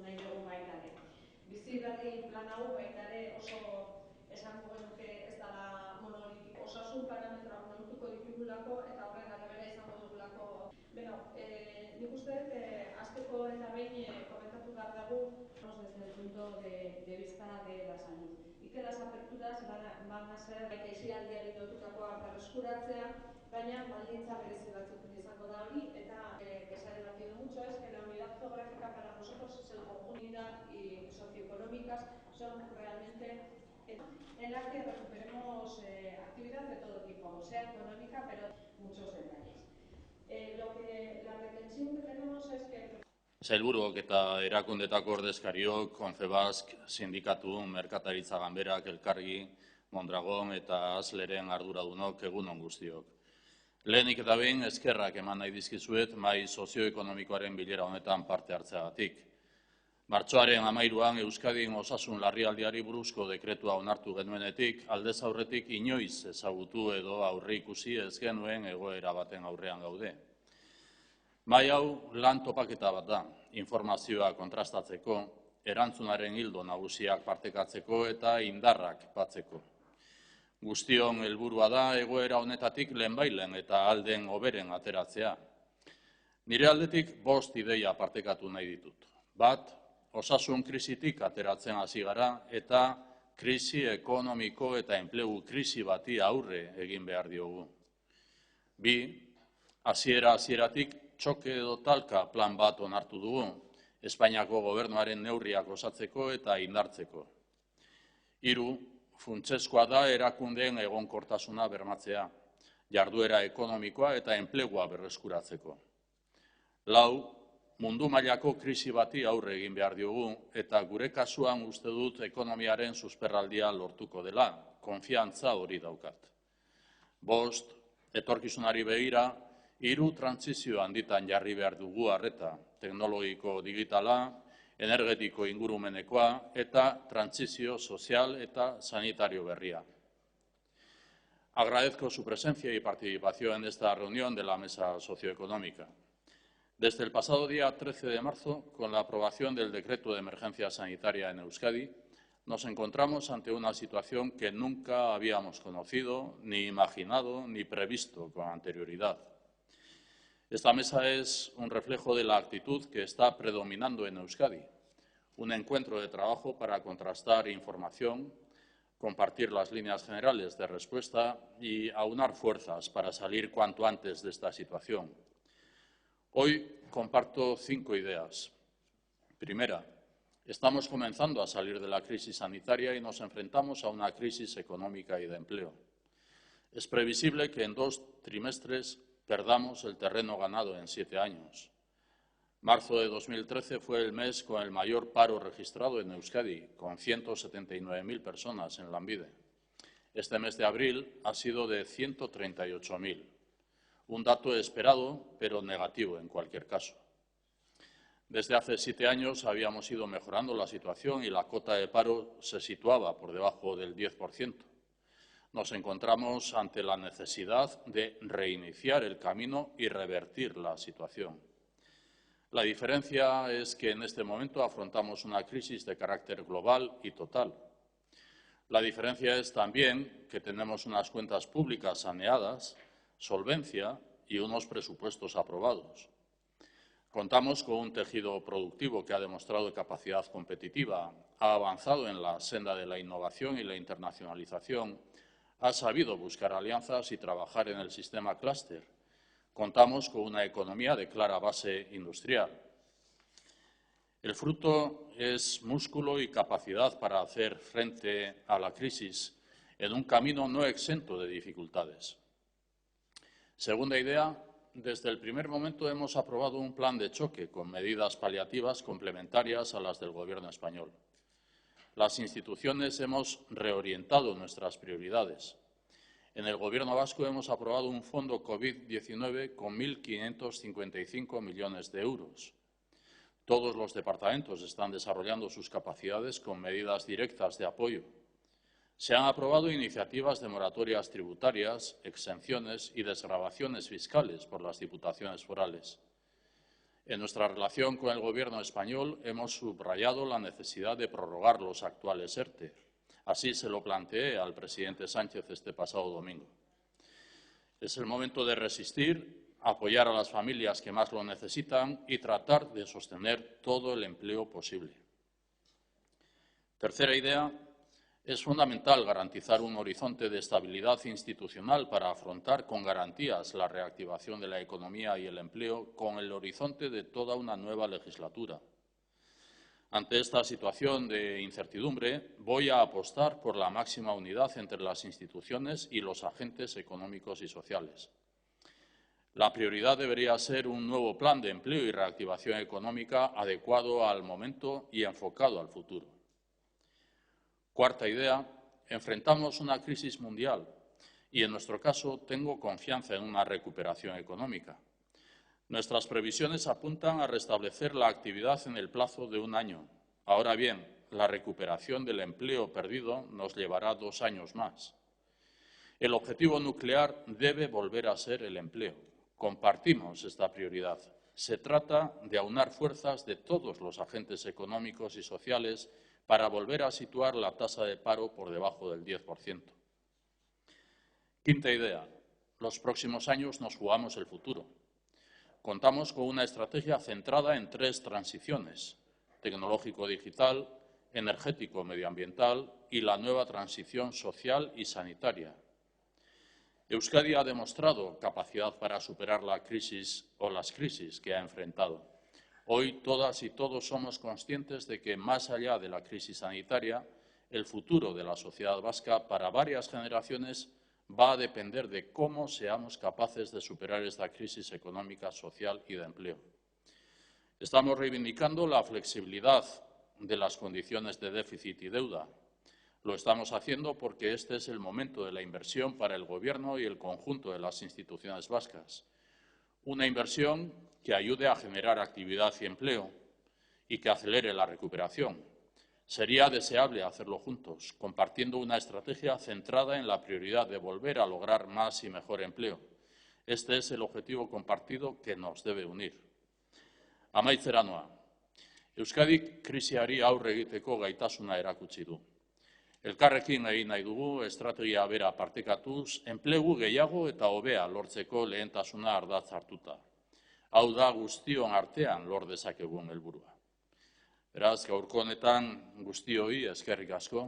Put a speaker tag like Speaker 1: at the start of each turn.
Speaker 1: nahi dugu baita ere. Bizi berri plan hau baita ere oso esango genuke ez dela monolitiko, osasun parametroak neurtuko ditugulako eta horren arabera izango dugulako. Nik uste hasteko eta behin komentatu behar dugu desde el punto de vista de la salud. Y que las aperturas van a ser itxialdiari lotutakoa berreskuratzea, baina baldintza berezi batzuk izango da hori, eta que se ha debatido mucho es que la unidad geográfica para nosotros es el conjunto y socioeconómicas son realmente en las que recuperemos actividad de todo tipo, sea económica, pero muchos detalles. La pretensión que tenemos es que
Speaker 2: Sailburuok eta erakundetako ordezkariok, Confebask, sindikatu, merkataritza ganberak, elkargi, Mondragon eta Asleren arduradunok egunon guztiok. Lehenik eta behin eskerrak eman nahi dizkizuet mahai sozioekonomikoaren bilera honetan parte hartzeagatik. Martxoaren 13an Euskadin osasun larrialdiari buruzko dekretua onartu genuenetik, aldez aurretik inoiz ezagutu edo aurre ikusi ez genuen egoera baten aurrean gaude. Mahai hau lan topaketa bat da, informazioa kontrastatzeko, erantzunaren ildo nagusiak partekatzeko eta indarrak batzeko. Guztion helburua da egoera honetatik lehenbailen eta alden hoberen ateratzea. Nire aldetik 5 ideia partekatu nahi ditut. Bat, osasun krisitik ateratzen hasi gara eta krisi ekonomiko eta enplegu krisi bati aurre egin behar diogu. 2, hasieratik txoke edo talka plan bat onartu dugu, Espainiako gobernuaren neurriak osatzeko eta indartzeko. 3, funtsezkoa da erakundeen egonkortasuna bermatzea, jarduera ekonomikoa eta enplegua berreskuratzeko. 4, mundu mailako krisi bati aurre egin behar diogu eta gure kasuan uste dut ekonomiaren susperraldia lortuko dela, konfiantza hori daukat. 5, etorkizunari begira, 3 trantsizio handitan jarri behar dugu arreta, teknologiko digitala, energetiko ingurumenekoa eta trantsizio sozial eta sanitario berria. Agradezco su presencia y participación en esta reunión de la Mesa Socioeconómica. Desde el pasado día 13 de marzo, con la aprobación del decreto de emergencia sanitaria en Euskadi, nos encontramos ante una situación que nunca habíamos conocido, ni imaginado, ni previsto con anterioridad. Esta mesa es un reflejo de la actitud que está predominando en Euskadi, un encuentro de trabajo para contrastar información, compartir las líneas generales de respuesta y aunar fuerzas para salir cuanto antes de esta situación. Hoy comparto 5 ideas. Primera, estamos comenzando a salir de la crisis sanitaria y nos enfrentamos a una crisis económica y de empleo. Es previsible que en 2 trimestres perdamos el terreno ganado en 7 años. Marzo de 2013 fue el mes con el mayor paro registrado en Euskadi, con 179.000 personas en Lanbide. Este mes de abril ha sido de 138.000, un dato esperado, pero negativo en cualquier caso. Desde hace 7 años habíamos ido mejorando la situación y la cota de paro se situaba por debajo del 10%. Nos encontramos ante la necesidad de reiniciar el camino y revertir la situación. La diferencia es que en este momento afrontamos una crisis de carácter global y total. La diferencia es también que tenemos unas cuentas públicas saneadas, solvencia y unos presupuestos aprobados. Contamos con un tejido productivo que ha demostrado capacidad competitiva, ha avanzado en la senda de la innovación y la internacionalización, ha sabido buscar alianzas y trabajar en el sistema clúster. Contamos con una economía de clara base industrial. El fruto es músculo y capacidad para hacer frente a la crisis en un camino no exento de dificultades. Segunda idea, desde el primer momento hemos aprobado un plan de choque con medidas paliativas complementarias a las del Gobierno español. Las instituciones hemos reorientado nuestras prioridades. En el Gobierno vasco hemos aprobado un fondo COVID-19 con 1.555 millones de euros. Todos los departamentos están desarrollando sus capacidades con medidas directas de apoyo. Se han aprobado iniciativas de moratorias tributarias, exenciones y desgravaciones fiscales por las diputaciones forales. En nuestra relación con el Gobierno español hemos subrayado la necesidad de prorrogar los actuales ERTE. Así se lo planteé al presidente Sánchez este pasado domingo. Es el momento de resistir, apoyar a las familias que más lo necesitan y tratar de sostener todo el empleo posible. Tercera idea. Es fundamental garantizar un horizonte de estabilidad institucional para afrontar con garantías la reactivación de la economía y el empleo con el horizonte de toda una nueva legislatura. Ante esta situación de incertidumbre, voy a apostar por la máxima unidad entre las instituciones y los agentes económicos y sociales. La prioridad debería ser un nuevo plan de empleo y reactivación económica adecuado al momento y enfocado al futuro. Cuarta idea, enfrentamos una crisis mundial y, en nuestro caso, tengo confianza en una recuperación económica. Nuestras previsiones apuntan a restablecer la actividad en el plazo de un año. Ahora bien, la recuperación del empleo perdido nos llevará 2 años más. El objetivo nuclear debe volver a ser el empleo. Compartimos esta prioridad. Se trata de aunar fuerzas de todos los agentes económicos y sociales para volver a situar la tasa de paro por debajo del 10%. Quinta idea. Los próximos años nos jugamos el futuro. Contamos con una estrategia centrada en 3 transiciones: tecnológico-digital, energético-medioambiental y la nueva transición social y sanitaria. Euskadi ha demostrado capacidad para superar la crisis o las crisis que ha enfrentado. Hoy todas y todos somos conscientes de que, más allá de la crisis sanitaria, el futuro de la sociedad vasca para varias generaciones va a depender de cómo seamos capaces de superar esta crisis económica, social y de empleo. Estamos reivindicando la flexibilidad de las condiciones de déficit y deuda. Lo estamos haciendo porque este es el momento de la inversión para el Gobierno y el conjunto de las instituciones vascas. Una inversión que ayude a generar actividad y empleo y que acelere la recuperación. Sería deseable hacerlo juntos, compartiendo una estrategia centrada en la prioridad de volver a lograr más y mejor empleo. Este es el objetivo compartido que nos debe unir. Amaitzera noa. Euskadik krisiari aurre egiteko gaitasuna erakutsi du. Elkarrekin egin nahi dugu estrategia bera partekatuz, enplegu gehiago eta hobea lortzeko lehentasuna ardatz hartuta. Hau da guztion artean lor dezakegun helburua. Beraz, gaurko honetan guztioi eskerrik asko.